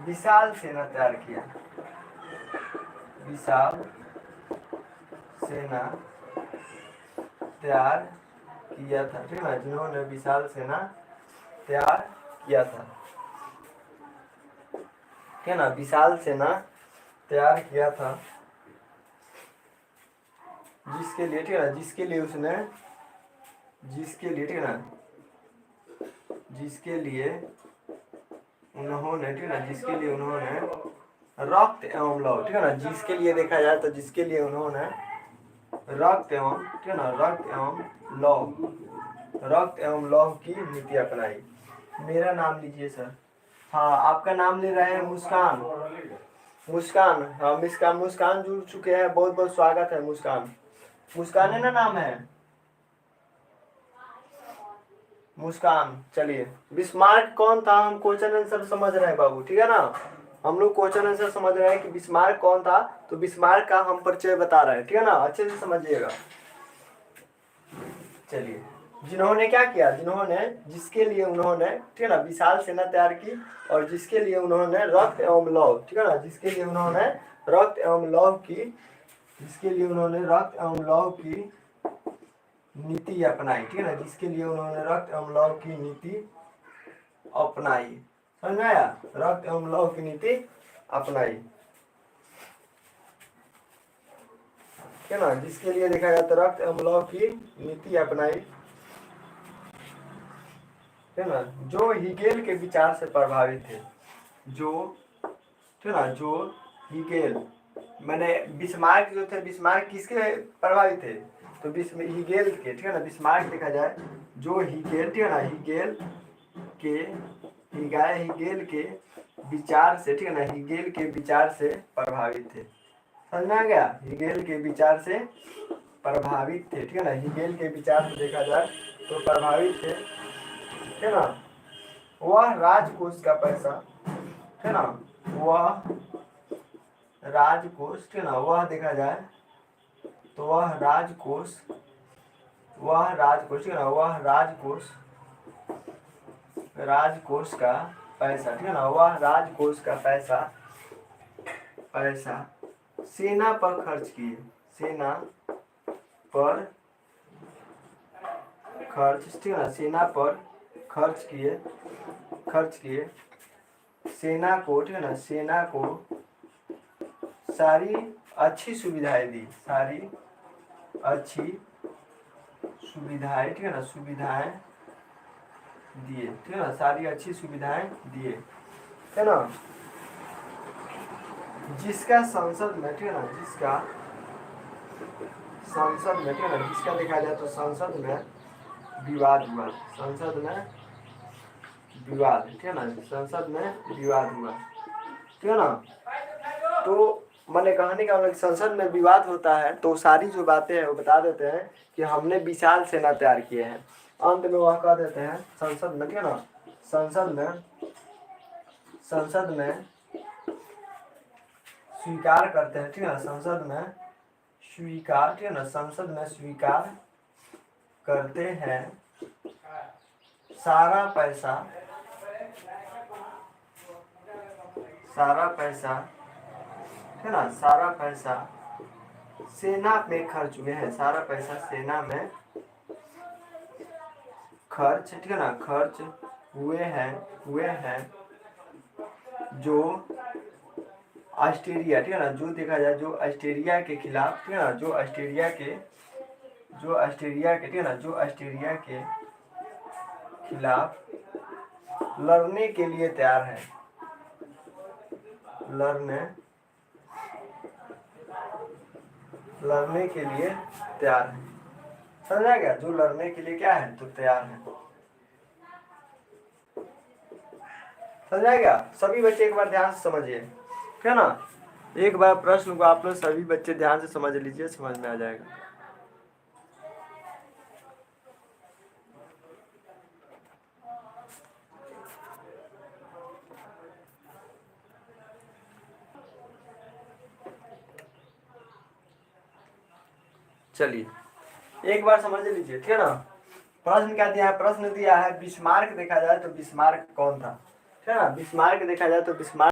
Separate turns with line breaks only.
विशाल सेना तैयार किया, विशाल सेना तैयार किया था, ठीक है, जिन्होंने विशाल सेना तैयार किया था, ठीक है ना, विशाल सेना तैयार किया था, जिसके लिए, ठीक है ना, जिसके लिए उसने, जिसके लिए, ठीक है ना, जिसके लिए उन्होंने, ठीक है ना, जिसके लिए उन्होंने रक्त एवं लौह, ठीक है ना, जिसके लिए देखा जाए तो जिसके लिए उन्होंने रक्त एवं, ठीक है ना, रक्त एवं लौह, रक्त एवं लौह की नीति अपनाई। मेरा नाम लीजिए सर। हाँ, आपका नाम ले रहे हैं मुस्कान। मुस्कान, हाँ मुस्कान, मुस्कान जुड़ चुके हैं, बहुत बहुत स्वागत है मुस्कान। मुस्कान है ना नाम है, मुस्कान। चलिए, बिस्मार्क कौन था, हम क्वेश्चन आंसर समझ रहे हैं बाबू, ठीक है ना, हम लोग क्वेश्चन आंसर समझ रहे हैं कि बिस्मार्क कौन था, तो बिस्मार्क का हम परिचय बता रहे हैं, ठीक है ना, अच्छे से समझिएगा। चलिए, जिन्होंने क्या किया, जिन्होंने, जिसके लिए उन्होंने, ठीक है ना, विशाल सेना तैयार की, और जिसके लिए उन्होंने रक्त एवं लौह, ठीक है ना, जिसके लिए उन्होंने रक्त एवं लौह की, जिसके लिए उन्होंने रक्त एवं लौह की नीति अपनाई, ठीक है ना, जिसके लिए उन्होंने रक्त एवं लौह की नीति अपनाई, समझ में आया, रक्त एवं लौह की नीति अपनाई, ठीक है ना, जिसके लिए देखा जाता है रक्त एवं लौह की नीति अपनाई, है ना, जो हीगेल के विचार से प्रभावित थे, जो, ठीक है ना, जो हीगेल, मैंने बिस्मार्क जो थे, बिस्मार्क किसके प्रभावित थे, तो हीगेल के, ठीक है ना, बिस्मार्क देखा जाए, जो हीगेल, ठीक है ना, हीगेल के, हीगेल के विचार से, ठीक है ना, हीगेल के विचार से प्रभावित थे, समझ में आ गया, हीगेल के विचार से प्रभावित थे, ठीक है ना, हीगेल के विचार से देखा जाए तो प्रभावित थे, ठीक है ना, वह राजकोष का पैसा, ठीक है ना, वह राजकोष, ठीक है ना, वह देखा जाए तो वह राजकोष, वह राजकोष, ठीक है ना, वह राजकोष, राजकोष का पैसा, ठीक है ना, वह राजकोष का पैसा, पैसा सेना पर खर्च किए, सेना पर खर्च, ठीक है ना, सेना पर खर्च किए, खर्च किए, सेना को, ठीक है ना, सेना को सारी अच्छी सुविधाएं दी, सारी अच्छी सुविधाएं, ठीक है ना, सुविधाएं दिए, ठीक है ना, सारी अच्छी सुविधाएं दिए, ठीक है ना, जिसका संसद में, ठीक है ना, जिसका संसद में, ठीक है ना, जिसका देखा जाए तो संसद में विवाद हुआ, संसद में विवाद, ठीक है ना, संसद में विवाद हुआ, ठीक है ना, तो मैंने कहने का मतलब संसद में विवाद होता है तो सारी जो बातें हैं वो बता देते हैं कि हमने विशाल सेना तैयार किए हैं, अंत में वह कह देते हैं संसद में, ठीक है ना, संसद में, संसद में स्वीकार करते हैं, ठीक है ना, संसद में स्वीकार, ठीक है ना, संसद में स्वीकार करते हैं सारा पैसा, सारा पैसा, ठीक है ना, सारा पैसा सेना में खर्च हुए हैं, सारा पैसा सेना में खर्च, ठीक है ना, खर्च हुए हैं जो ऑस्ट्रेलिया, ठीक है ना, जो देखा जाए जो ऑस्ट्रेलिया के खिलाफ, ठीक है ना, जो ऑस्ट्रेलिया के, जो ऑस्ट्रेलिया के, ठीक है ना, जो ऑस्ट्रेलिया के खिलाफ लड़ने के लिए तैयार है, लड़ने के लिए तैयार है, समझा गया, जो लड़ने के लिए क्या है तो तैयार है, समझा गया, सभी बच्चे एक बार ध्यान से समझिए, ठीक है ना, एक बार प्रश्न को आप लोग सभी बच्चे ध्यान से समझ लीजिए, समझ में आ जाएगा। चलिए एक बार समझ लीजिए, ठीक है ना, प्रश्न क्या दिया है, प्रश्न दिया है बिस्मार्क देखा जाए तो बिस्मार्क कौन था, ठीक है ना, बिस्मार्क देखा जाए तो बिस्मार्क